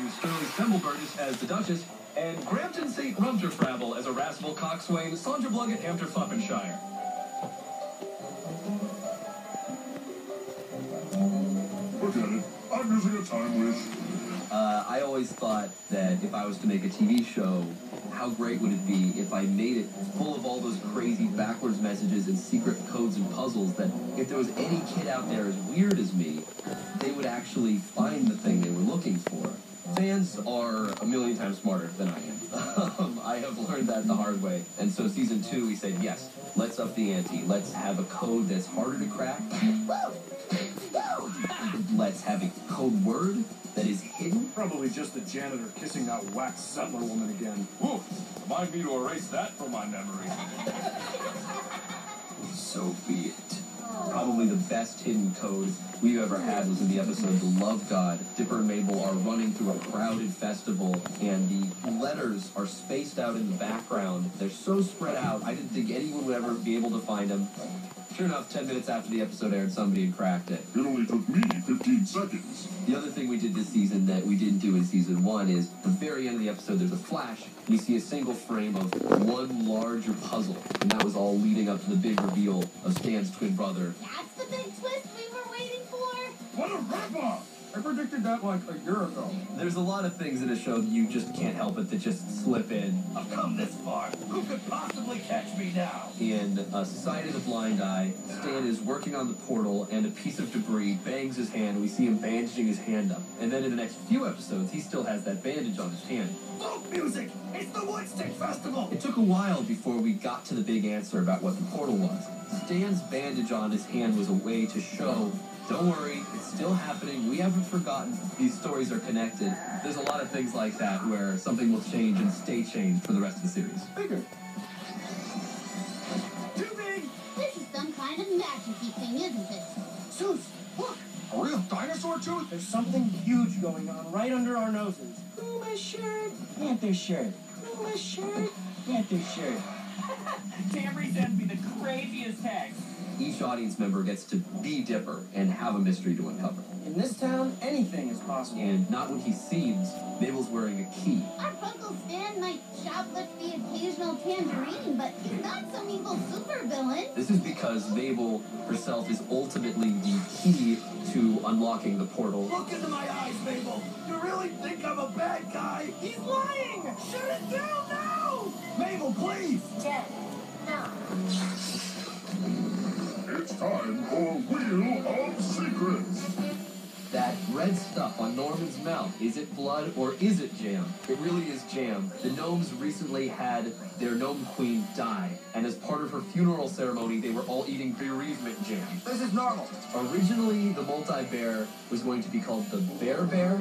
starring Sterling Stemmelburgess as the Duchess, and Grampton St. Rumterfrabble as a irascible coxswain, Sandra Blugget Hampter-Floppenshire. Forget it. I'm using a time wish. I always thought that if I was to make a TV show, how great would it be if I made it full of all those crazy backwards messages and secret codes and puzzles that if there was any kid out there as weird as me, they would actually find the thing they were looking for. Fans are a million times smarter than I am. I have learned that the hard way. And so season 2, we said, yes, let's up the ante. Let's have a code that's harder to crack. Let's have a code word that is hidden. Probably just the janitor kissing that whack settler woman again. Oof! Remind me to erase that from my memory. So be it. Probably the best hidden code we've ever had was in the episode The Love God. Dipper and Mabel are running through a crowded festival, and the letters are spaced out in the background. They're so spread out, I didn't think anyone would ever be able to find them. Sure enough, 10 minutes after the episode aired, somebody had cracked it. It only took me 15 seconds. The other thing we did this season that we didn't do in season 1 is at the very end of the episode, there's a flash, and you see a single frame of one larger puzzle. And that was all leading up to the big reveal of Stan's twin brother. That's the big twist we were waiting for? What a ripoff! I predicted that like a year ago. There's a lot of things in a show that you just can't help it that just slip in. I've come this far. Who could possibly catch me now? In Society of the Blind Eye, Stan is working on the portal, and a piece of debris bangs his hand. We see him bandaging his hand up. And then in the next few episodes, he still has that bandage on his hand. Folk music! It's the Woodstick Festival! It took a while before we got to the big answer about what the portal was. Stan's bandage on his hand was a way to show, don't worry, it's still happening, we haven't forgotten, these stories are connected. There's a lot of things like that where something will change and stay changed for the rest of the series. Bigger. Too big! This is some kind of magic-y thing, isn't it? Zeus, look! A real dinosaur tooth? There's something huge going on right under our noses. Ooh, my shirt. Panther shirt. Ooh, my shirt. Panther shirt. Tammy sends me the craziest text. Each audience member gets to be Dipper and have a mystery to uncover. In this town, anything is possible. And not what he seems, Mabel's wearing a key. Our Uncle Stan might shoplift the occasional tangerine, but he's not some evil supervillain. This is because Mabel herself is ultimately the key to unlocking the portal. Look into my eyes, Mabel! You really think I'm a bad guy? He's lying! Shut it down now! Mabel, please! Jeff, no. It's time for Wheel of Secrets. That red stuff on Norman's mouth, is it blood or is it jam? It really is jam. The gnomes recently had their gnome queen die, and as part of her funeral ceremony, they were all eating bereavement jam. This is normal. Originally, the multi-bear was going to be called the Bear Bear,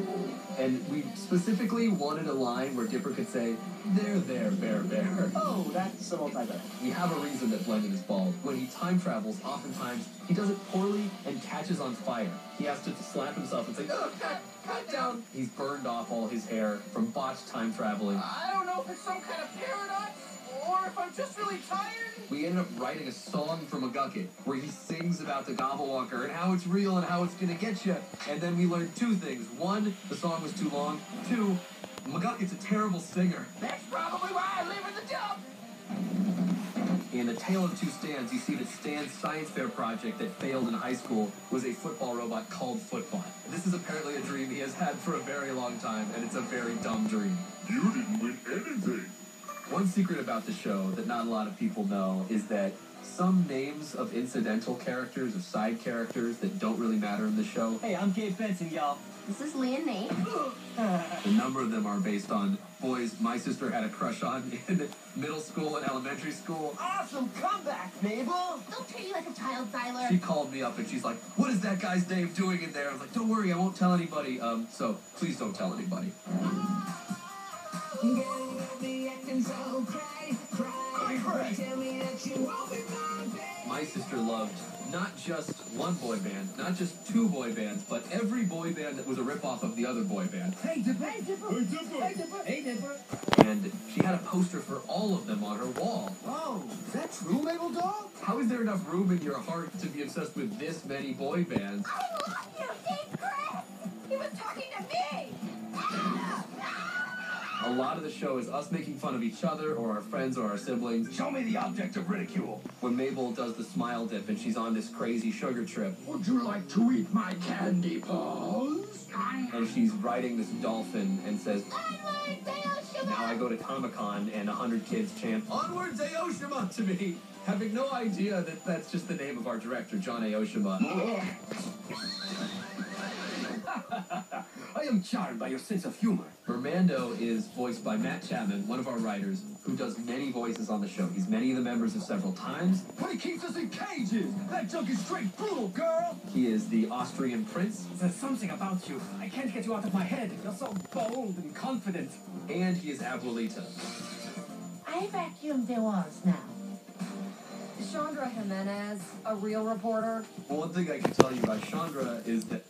and we specifically wanted a line where Dipper could say, "There, Bear Bear." Oh, that's a multi-bear. We have a reason that Blendon is bald. When he time travels, oftentimes he does it poorly and catches on fire. He has to slap himself and say, "Oh, cut down." He's burned off all his hair from botched time traveling. I don't know if it's some kind of paradox or if I'm just really tired. We ended up writing a song for McGucket where he sings about the Gobblewalker and how it's real and how it's gonna get you. And then we learned two things. One, the song was too long. Two, McGucket's a terrible singer. That's probably why I live in the dump. In A Tale of Two Stans, you see that Stan's science fair project that failed in high school was a football robot called Footbot. This is apparently a dream he has had for a very long time, and it's a very dumb dream. You didn't win anything. One secret about the show that not a lot of people know is that some names of incidental characters, of side characters that don't really matter in the show, Hey, I'm Gabe Benson, y'all. This is Leah Nate. a number of them are based on boys my sister had a crush on in middle school and elementary school. Awesome comeback, Mabel. Don't treat you like a child, Tyler. She called me up and she's like, "What is that guy's name doing in there?" I was like, "Don't worry, I won't tell anybody." So please don't tell anybody. My sister loved not just one boy band, not just two boy bands, but every boy band that was a ripoff of the other boy band. Hey, Dipper. Hey, Dipper. Hey, Dipper. Hey, Dipper. Hey, Dipper. And she had a poster for all of them on her wall. Oh, is that true, Mabel Dog? How is there enough room in your heart to be obsessed with this many boy bands? I love you, Dave Chris. He was talking to me. A lot of the show is us making fun of each other or our friends or our siblings. Show me the object of ridicule. When Mabel does the smile dip and she's on this crazy sugar trip, Would you like to eat my candy paws? and she's riding this dolphin and says, Onward, Dayoshima! now I go to Comic-Con and 100 kids chant, Onward Aoshima to me, having no idea that that's just the name of our director, John Aoshima. I am charmed by your sense of humor. Mermando is voiced by Matt Chapman, one of our writers, who does many voices on the show. He's many of the members of several times. But he keeps us in cages. That junk is straight brutal, girl. He is the Austrian prince, There's something about you. I can't get you out of my head. You're so bold and confident. and he is Abuelita. I vacuumed the walls now. Is Chandra Jimenez a real reporter? Well, one thing I can tell you about Chandra is that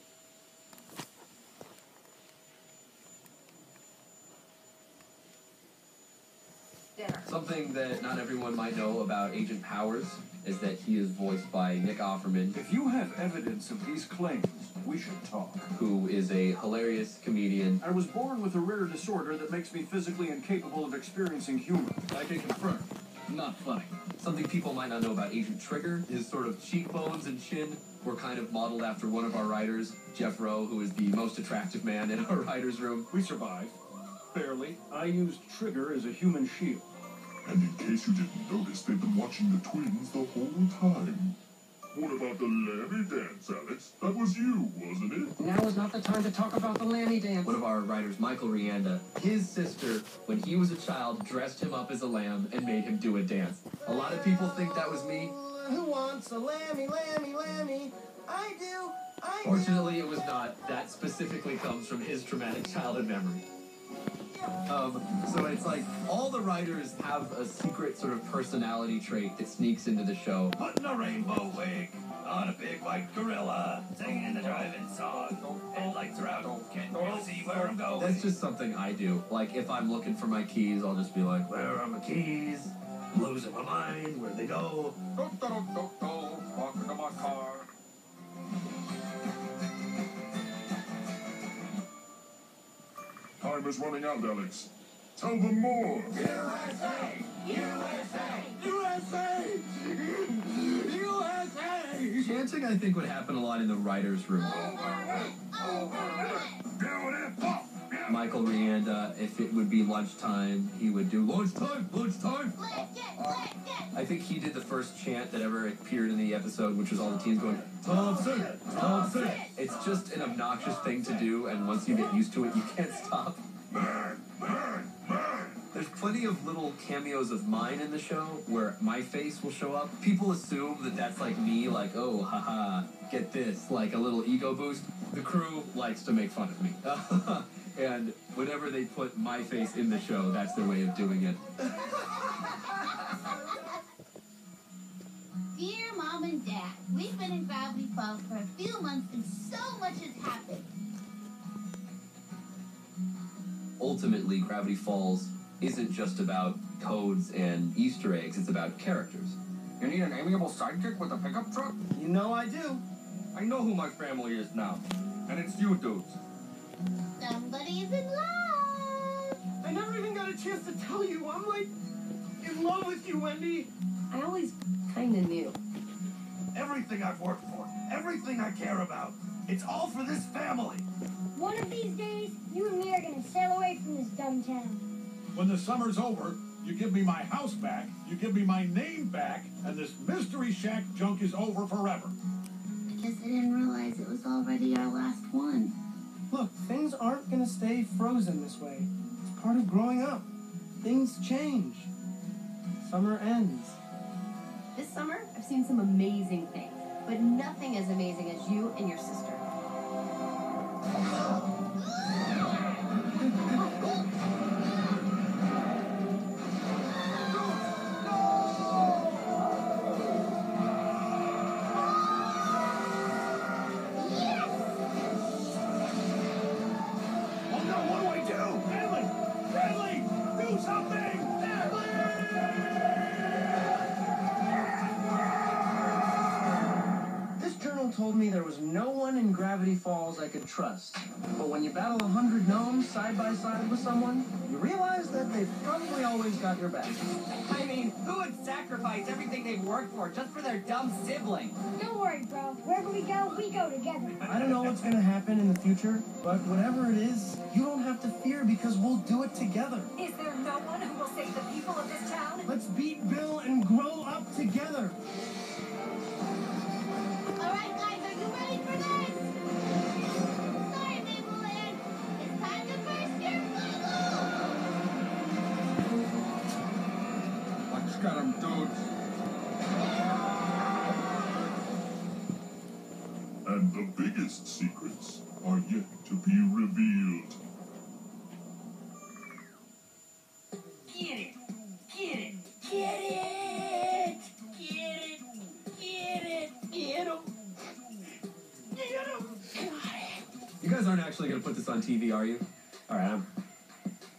Dinner. something that not everyone might know about Agent Powers is that he is voiced by Nick Offerman, If you have evidence of these claims, we should talk. who is a hilarious comedian. I was born with a rare disorder that makes me physically incapable of experiencing humor. I can confirm, not funny. Something people might not know about Agent Trigger, his sort of cheekbones and chin were kind of modeled after one of our writers, Jeff Rowe, who is the most attractive man in our writer's room. We survived. Barely. I used Trigger as a human shield. And in case you didn't notice, they've been watching the twins the whole time. What about the Lammy dance, Alex? That was you, wasn't it? Now is not the time to talk about the Lammy dance. One of our writers, Michael Rianda, his sister, when he was a child, dressed him up as a lamb and made him do a dance. A lot of people think that was me. Who wants a lammy, lammy, lammy? I do. I do. Fortunately, it was not. That specifically comes from his traumatic childhood memory. So it's like all the writers have a secret sort of personality trait that sneaks into the show. Putting a rainbow wig on a big white gorilla, singing the driving song. Headlights are out, can't really see where I'm going. That's just something I do. Like if I'm looking for my keys, I'll just be like, where are my keys? I'm losing my mind. Where'd they go? Walk into my car. Time is running out, Alex. Tell them more. USA! USA! USA! USA! Chanting, I think, would happen a lot in the writer's room. Michael Rianda, if it would be lunchtime, he would do lunchtime, lunchtime. I think he did the first chant that ever appeared in the episode, which was all the teens going, Thompson, Thompson. It's just an obnoxious thing to do, and once you get used to it, you can't stop. There's plenty of little cameos of mine in the show where my face will show up. People assume that that's like me, like, oh, haha, get this, like a little ego boost. The crew likes to make fun of me. And whenever they put my face in the show, that's their way of doing it. Dear Mom and Dad, we've been in Gravity Falls for a few months and so much has happened. Ultimately, Gravity Falls isn't just about codes and Easter eggs, it's about characters. You need an amiable sidekick with a pickup truck? You know I do. I know who my family is now. And it's you dudes. Somebody's in love. I never even got a chance to tell you. I'm like in love with you, Wendy. I always kinda knew. Everything I've worked for, everything I care about, it's all for this family. One of these days, you and me are gonna sail away from this dumb town. When the summer's over, you give me my house back, you give me my name back, and this Mystery Shack junk is over forever. I guess I didn't realize it was already our last one. Look, things aren't gonna stay frozen this way. It's part of growing up. Things change. Summer ends. This summer, I've seen some amazing things, but nothing as amazing as you and your sister. told me there was no one in Gravity Falls I could trust. But when you battle 100 gnomes side by side with someone, you realize that they've probably always got your back. I mean, who would sacrifice everything they've worked for just for their dumb sibling? Don't worry, bro. Wherever we go together. I don't know what's going to happen in the future, but whatever it is, you don't have to fear because we'll do it together. Is there no one who will save the people of this town? Let's beat Bill and grow up together. All right, guys, are you ready for this? Sorry, Mabelland. It's time to burst your bubble! Let's get him, dudes. And the biggest secrets are yet to be revealed. Get it! Get it! Get it! Get it! Get it! Get him! Get him! You guys aren't actually going to put this on TV, are you? All right,